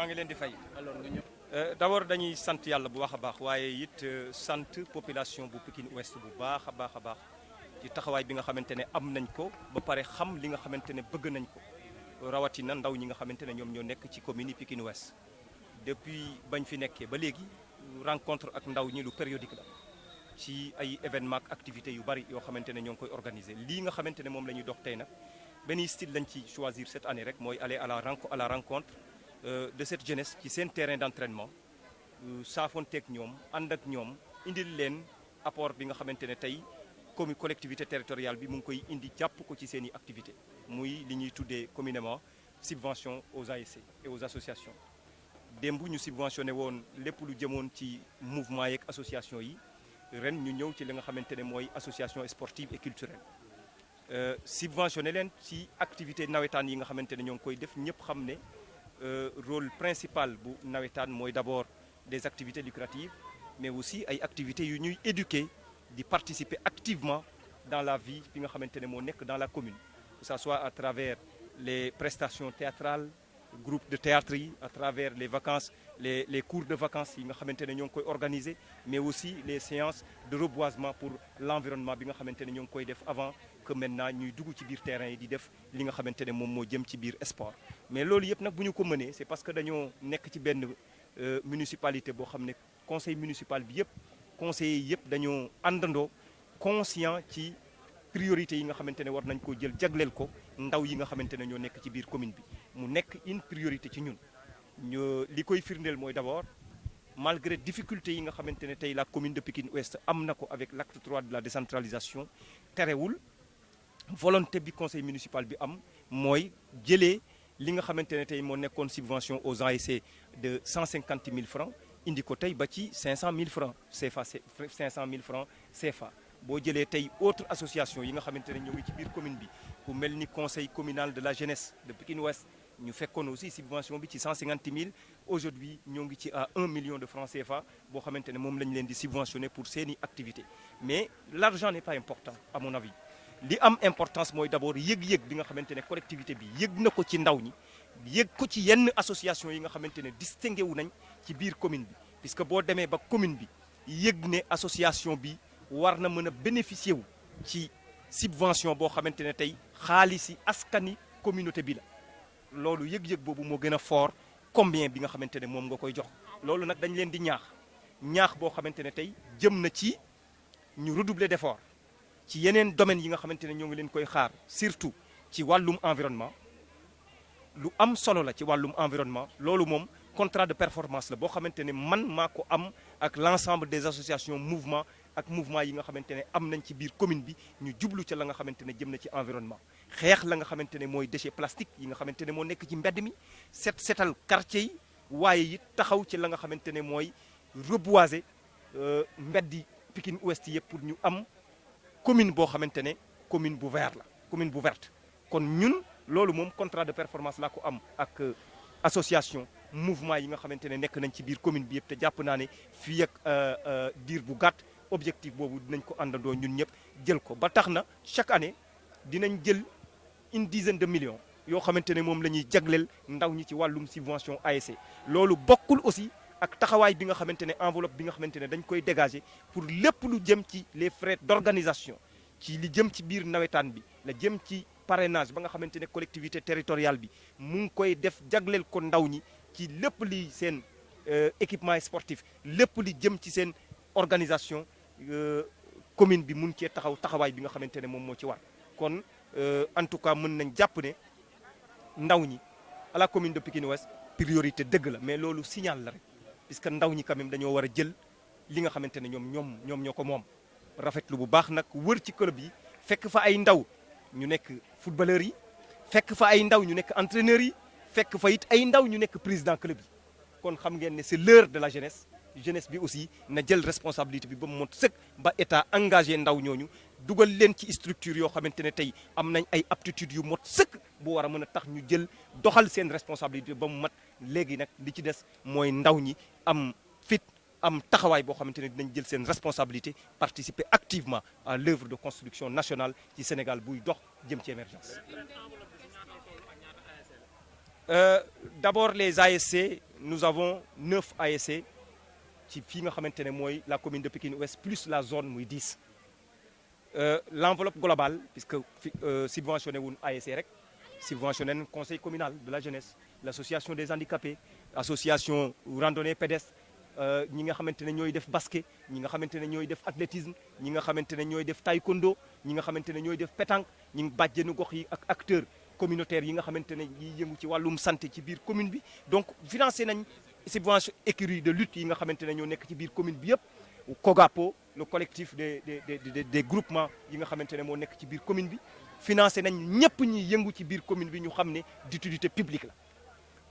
ngi leen di fay. alors nga ñëw. D'abord dañuy sant yàlla bu baax a baax waaye it sant population bu Pikine Ouest bu baax a baax a baax ci taxawaay bi nga xamante ne am nañ ko ba pare xam li nga xamante ne bëgg nañ ko rawatina ndaw ñi nga xamante ne ñoom ñoo nekk ci commune yi Pikine Ouest. Depuis bañ fi nekkee ba léegi rencontre ak ndaw ñi lu périodique la ci ay événements ak activités yu bari yoo xamante ne ñoo ngi koy organiser lii nga xamante ne moom la ñuy dox tey nag benn style lañ ci choisir cette année rek mooy aller à la rencontre de cette jeunesse ci seen terrain d'entraînement saafonteeg ñoom ànd ak ñoom indil leen apport bi nga xamante ne tey comme collectivité territoriale bi mu ngi koy indi jàpp ko ci seen i activité muy li ñuy tuddee communément subvention aux ASC et aux associations. démb ñu subventionné woon lépp lu jëmoon ci mouvement yeeg association yi ren ñu ñëw ci li nga xamante ne mooy association sportive et culturelle subventionné leen ci activité nawetaan yi nga xamante ne ñoo ngi koy def ñëpp xam ne rôle principal bu nawetaan mooy d'abord des activités lucratives mais aussi ay activités yu ñuy éduquer di participer activement dans la vie bi nga xamante ne moo nekk dans la commune que ça soit à travers les prestations théâtrales groupe de théâtre yi à travers les vacances les cours de vacances yi nga xamante ne ñoo ngi koy organiser mais aussi les séances de reboisement pour l'environnement bi nga xamante ne ñoo ngi koy def avant que maintenant ñuy dugg ci biir terrain yi di def li nga xamante ne moom moo jëm ci biir sport. mais loolu yëpp nag bu ñu ko mënee c'est parce que dañoo nekk ci benn municipalité boo xam ne conseil municipal bi yëpp conseillers yëpp dañoo àndandoo conscient ci priorité yi nga xamante ne war nañ koo jël jagleel ko ndaw yi nga xamante ne ñoo nekk ci biir commune bi mu nekk une priorité ci ñun ñu li koy firndeel mooy d'abord malgré difficulté yi nga xamante ne tey la commune de Pikine Ouest am na ko avec l'acte 3 de la décentralisation terewul volonté bi conseil municipal bi am mooy jëlee li nga xamante ne tey moo nekkoon subvention aux ASC de 150 000 francs indi ko tey ba ci 500 000 francs CFA 500 000 francs CFA boo jëlee tey autre association yi nga xamante ne ñoo ngi ci biir commune bi ku mel ni conseil communal de la jeunesse de Pikine Ouest ñu fekkoon aussi subvention bi ci 150 000 aujourd'hui ñoo ngi ci à 1 million de francs CFA boo xamante ne moom lañ leen di subventionner pour seeni activité mais l'argent n'est pas important à mon avis li am importance mooy d'abord yëg-yëg bi nga xamante ne collectivité bi yëg na ko ci ndaw ñi yëg ko ci yenn association yi nga xamante ne distingué wu nañ ci biir commune bi puisque boo demee ba commune bi yëg ne association bi war na mën a bénéficier wu ci subvention boo xamante ne tey xaalisi askani communauté bi la loolu yëg-yëg boobu moo gën a fort combien bi nga xamante ne moom nga koy jox loolu nag dañ leen di ñaax boo xamante ne tey jëm na ci ñu redoubler d'effort ci yeneen domaines yi nga xamante ne ñoo ngi leen koy xaar surtout ci wàllum environnement lu am solo la ci wàllum environnement loolu moom contrat de performance la boo xamante ne man maa ko am ak l'ensemble des associations mouvement ak mouvement yi nga xamante ne am nañ ci biir commune bi ñu jublu ca la nga xamante ne jëm na ci environnement xeex la nga xamante ne mooy déchets plastiques yi nga xamante ne moo nekk ci mbedd mi setal quartier yi waaye it taxaw ci la nga xamante ne mooy reboiser mbeddi Pikine Ouest yëpp pour ñu am commune boo xamante ne commune bu vert la commune bu verte kon ñun loolu moom contrat de performance laa ko am ak association mouvement yi nga xamante ne nekk nañ ci biir commune bi yëpp te jàpp naa ne fii ak diir bu gàtt objectif boobu dinañ ko àndandoo ñun ñëpp jël ko ba tax na chaque année dinañ jël une dizaine de millions yoo xamante ne moom la ñuy jagleel ndaw ñi ci wàllum subvention ASC loolu bokkul aussi ak taxawaay bi nga xamante ne enveloppe bi nga xamante ne dañ koy dégager pour lépp lu jëm ci les frais d'organisation ci li jëm ci biir nawetaan bi la jëm ci parrainage ba nga xamante ne collectivité territoriale bi mu ngi koy def jagleel ko ndaw ñi ci lépp li seen équipement sportif lépp li jëm ci seen organisation commune bi mun cee taxawaay bi nga xamante ne moom moo ci war kon en tout cas mën nañ jàpp ne ndaw ñi à la commune de Pikine Ouest priorité dëgg la mais loolu signal la rek puisque ndaw ñi quand même dañoo war a jël li nga xamante ne ñoom ñoo ko moom rafetlu bu baax nag wër ci club yi fekk fa ay ndaw ñu nekk footballeurs yi fekk fa ay ndaw ñu nekk entraîneurs yi fekk fa it ay ndaw ñu nekk président club yi kon xam ngeen ne c'est l'heure de la jeunesse bi aussi na jël responsabilité bi ba mu mot sëkk ba état engagé ndaw ñooñu dugal leen ci structure yoo xamante ne tey am nañ ay aptitudes yu mot sëkk bu war a mën a tax ñu jël doxal seen responsabilité ba mu mat léegi nag li ci des mooy ndaw ñi am fit am taxawaay boo xamante ne dinañ jël seen responsabilité participer activement à l'œuvre de construction nationale ci Sénégal buy dox jëm ci émergence. D'abord les ASC nous avons 9 ASC ci fii nga xamante ne mooy la commune de Pikine Ouest plus la zone muy 10 l'enveloppe globale puisque subventionné wun ASC rek subventionné nañ conseil communal de la jeunesse l'association des handicapés association randonnée pédestre ñi nga xamante ne ñooy def basket ñi nga xamante ne ñooy def athlétisme ñi nga xamante ne ñooy def taekwondo ñi nga xamante ne ñooy def pétanque ñi ngi bàjjenu gox yi ak acteurs communautaires yi nga xamante ne yi yëngu ci wàllum santé ci biir commune bi donc financé nañ subvention écurie de lutte yi nga xamante ne ñoo nekk ci biir commune bi yëpp COGAPO le collectif des groupements yi nga xamante ne moo nekk ci biir commune bi financé nañ ñëpp ñi yëngu ci biir commune bi ñu xam ne d'utilité publique la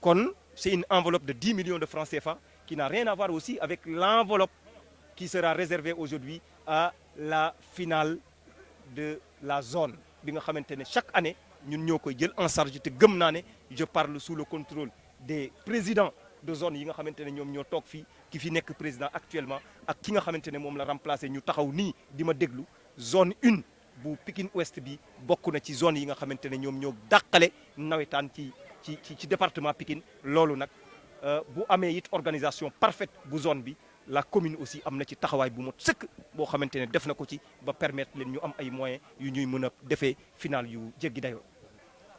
kon c'est une enveloppe de 10 millions de francs CFA qui n'a rien à voir aussi avec l'enveloppe qui sera réservée aujourd'hui à la finale de la zone bi nga xamante ne chaque année ñun ñoo koy jël en charge te gëm naa ne je parle sous le contrôle des présidents de zone yi nga xamante ne ñoom ñoo toog fii ki fi nekk président actuellement ak ki nga xamante ne moom la remplacé ñu taxaw nii di ma déglu zone 1 bu Pikine Ouest bi bokk na ci zone yi nga xamante ne ñoom ñoo dàqale nawetaan ci département Pikine loolu nag bu amee it organisation parfaite bu zone bi la commune aussi am na ci taxawaay bu mot sëkk boo xamante ne def na ko ci ba permettre leen ñu am ay moyens yu ñuy mën a defee final yu jéggi dayoo.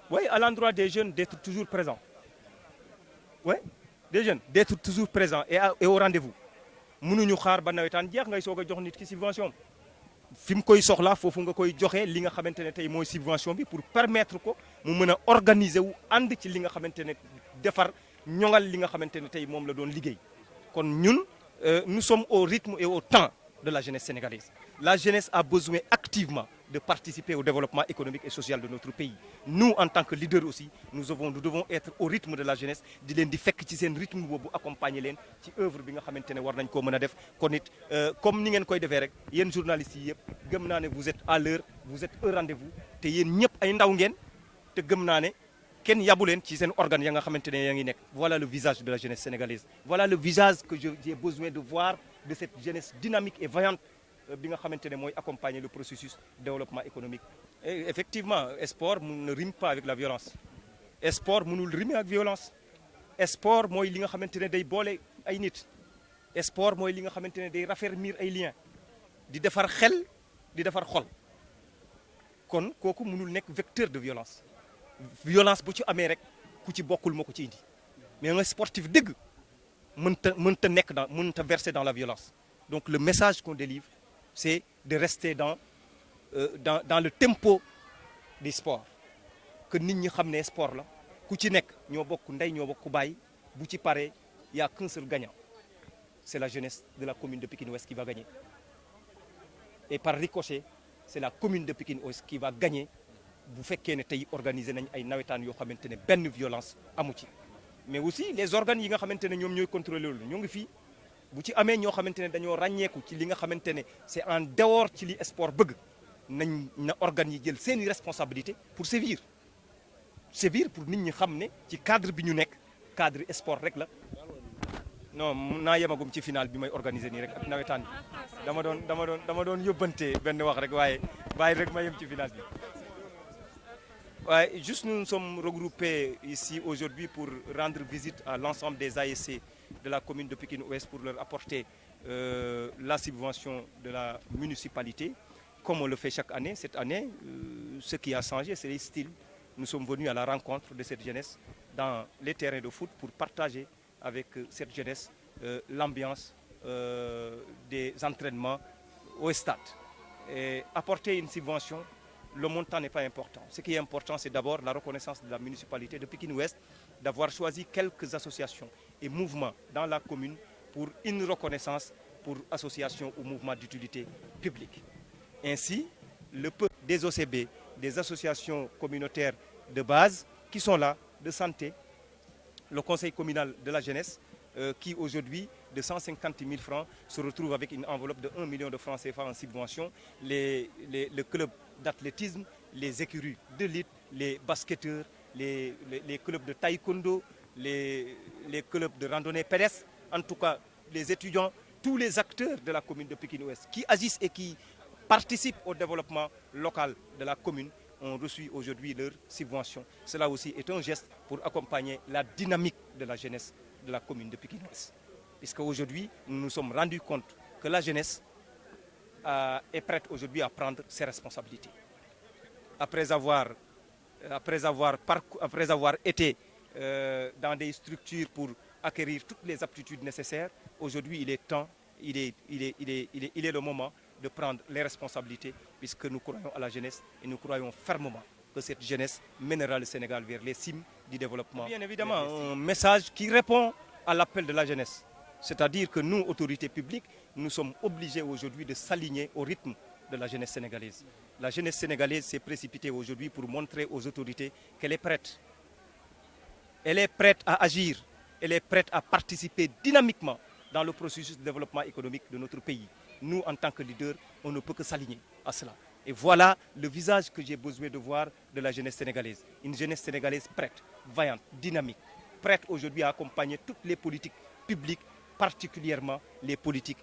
Oui, à l'endroit des jeunes d'être toujours présents. Oui, des jeunes d'être toujours présents et au rendez-vous. mënuñu xaar ba nawetaan jeex ngay soog a jox nit ki subvention fi mu koy soxlaa foofu nga koy joxe li nga xamante ne tey mooy subvention bi pour permettre ko mu mën a organiser wu ànd ci li nga xamante ne defar ñoŋal li nga xamante ne tey moom la doon liggéey kon ñun nous sommes au rythme et au temps de la jeunesse sénégalaise. La jeunesse a besoin activement de participer au développement économique et social de notre pays. Nous, en tant que leaders aussi, nous devons être au rythme de la jeunesse, di leen di fekk ci seen rythme boobu accompagner leen ci œuvre bi nga xamante ne war nañ koo mën a def kon it comme ni ngeen koy defee rek yéen journalistes yi yëpp gëm naa ne vous êtes à l'heure, vous êtes au rendez-vous te yéen ñëpp ay ndaw ngeen te gëm naa ne kenn yabu leen ci seen organes ya nga xamante ne yaa ngi nekk. Voilà le visage de la jeunesse sénégalaise. Voilà le visage que j'ai besoin de voir de cette jeunesse dynamique et vaillante bi nga xamante ne mooy accompagner le processus de développement économique. Et effectivement sport ne rime pas avec la violence sport mënul rimer ak violence sport mooy li nga xamante ne day boole ay nit sport mooy li nga xamante ne day raffermir ay liens di defar xel di defar xol kon kooku mënul nekk vecteur de violence bu ci amee rek ku ci bokkul moo ko ci indi mais un sportif dëgg mënta verser dans la violence. Donc le message qu'on délivre c'est de rester dans le tempo du sport que nit ñi xam ne sport la ku ci nekk ñoo bokk ndey ñoo bokk baay bu ci paree y a qu'un seul gagnant c'est la jeunesse de la commune de Pikine Ouest qui va gagner et par ricochet c'est la commune de Pikine Ouest qui va gagner bu fekkee ne tey organiser nañ ay nawetaan yoo xamante ne benn violence amu ci mais aussi les organes yi nga xamante ne ñoom ñooy contrôler loolu ñoo ngi fii bu ci amee ñoo xamante ne dañoo ràññeeku ci li nga xamante ne c'est en dehors ci li sport bëgg na organes yi jël seeni responsabilité pour sévir pour nit ñi xam ne ci cadre bi ñu nekk cadre sport rek la non mun naa yemagum ci final bi may organiser nii rek ak nawetaan bi dama doon yóbbante benn wax rek waaye bàyyi rek ma yem ci final bi waaye juste nous sommes regroupés ici aujourd'hui pour rendre visite à l'ensemble des ASC de la commune de Pikine Ouest pour leur apporter la subvention de la municipalité comme on le fait chaque année. Cette année, ce qui a changé, c'est les styles. Nous sommes venus à la rencontre de cette jeunesse dans les terrains de foot pour partager avec cette jeunesse l'ambiance des entraînements au stade. Et apporter une subvention, le montant n'est pas important. Ce qui est important, c'est d'abord la reconnaissance de la municipalité de Pikine Ouest d'avoir choisi quelques associations et mouvements dans la commune pour une reconnaissance pour associations ou mouvements d'utilité publique. Ainsi, le peuple des OCB, des associations communautaires de base qui sont là, de santé, le conseil communal de la jeunesse, qui aujourd'hui, de 150 000 francs, se retrouve avec une enveloppe de 1 million de francs CFA en subvention, le club d'athlétisme, les écuries de lutte, les basketteurs, les clubs de taekwondo, les clubs de randonnée pédestre, en tout cas les étudiants, tous les acteurs de la commune de Pikine Ouest qui agissent et qui participent au développement local de la commune ont reçu aujourd'hui leur subvention. Cela aussi est un geste pour accompagner la dynamique de la jeunesse de la commune de Pikine-Ouest. Puisqu'aujourd'hui, nous nous sommes rendus compte que la jeunesse est prête aujourd'hui à prendre ses responsabilités. Après avoir été dans des structures pour acquérir toutes les aptitudes nécessaires, aujourd'hui il est temps, il est le moment de prendre les responsabilités, puisque nous croyons à la jeunesse et nous croyons fermement que cette jeunesse mènera le Sénégal vers les cimes du développement. Bien évidemment, un message qui répond à l'appel de la jeunesse. C'est-à-dire que nous, autorités publiques, nous sommes obligés aujourd'hui de s'aligner au rythme de la jeunesse sénégalaise. La jeunesse sénégalaise s'est précipitée aujourd'hui pour montrer aux autorités qu'elle est prête. Elle est prête à agir, elle est prête à participer dynamiquement dans le processus de développement économique de notre pays. Nous, en tant que leaders, on ne peut que s'aligner à cela. Et voilà le visage que j'ai besoin de voir de la jeunesse sénégalaise. Une jeunesse sénégalaise prête, vaillante, dynamique, prête aujourd'hui à accompagner toutes les politiques publiques, particulièrement les politiques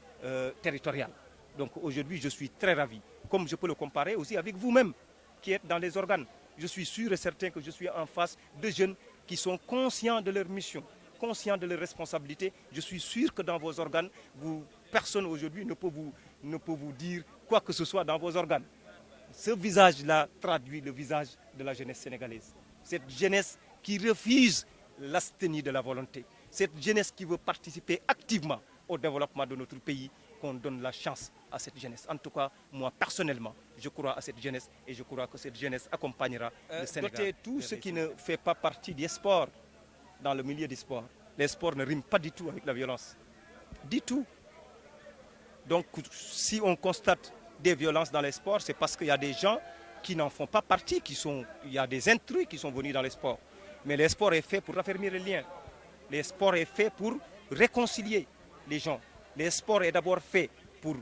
territoriales. Donc aujourd'hui, je suis très ravi, comme je peux le comparer aussi avec vous-même, qui êtes dans les organes. Je suis sûr et certain que je suis en face de jeunes qui sont conscients de leur mission, conscients de leurs responsabilités. Je suis sûr que dans vos organes, personne aujourd'hui ne peut vous dire quoi que ce soit dans vos organes. Ce visage-là traduit le visage de la jeunesse sénégalaise. Cette jeunesse qui refuse l'asthénie de la volonté. Cette jeunesse qui veut participer activement au développement de notre pays, qu'on donne la chance à cette jeunesse. En tout cas, moi personnellement, je crois à cette jeunesse et je crois que cette jeunesse accompagnera le Sénégal. Notez tout ce qui ne fait pas partie des sports, dans le milieu des sports. Les sports ne riment pas du tout avec la violence. Du tout. Donc, si on constate des violences dans les sports, c'est parce qu'il y a des gens qui n'en font pas partie, il y a des intrus qui sont venus dans les sports. Mais les sports est fait pour raffermir les liens. Les sports est fait pour réconcilier les gens. Les sports est d'abord fait pour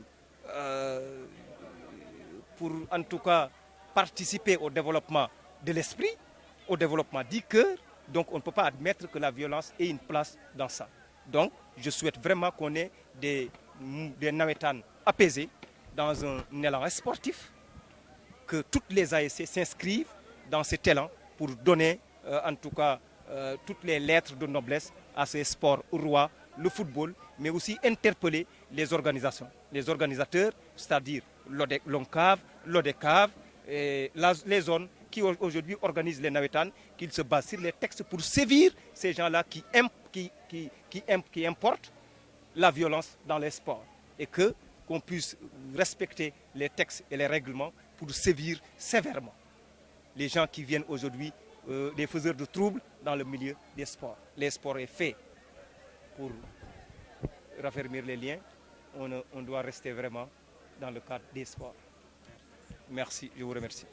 en tout cas participer au développement de l'esprit, au développement du cœur. Donc on ne peut pas admettre que la violence ait une place dans ça. Donc je souhaite vraiment qu'on ait des nawetanes apaisés dans un élan sportif, que toutes les ASC s'inscrivent dans cet élan pour donner en tout cas toutes les lettres de noblesse à ces sports rois, le football, mais aussi interpeller les organisations, les organisateurs, c'est-à-dire l'ONCAV, l'ODECAV, et les zones qui aujourd'hui organisent les nawetanes, qu'ils se basent sur les textes pour sévir ces gens-là qui importent la violence dans les sports. Et qu'on puisse respecter les textes et les règlements pour sévir sévèrement les gens qui viennent aujourd'hui des faiseurs de troubles dans le milieu des sports. Les sports est fait pour raffermir les liens. On doit rester vraiment dans le cadre des sports. Merci, je vous remercie.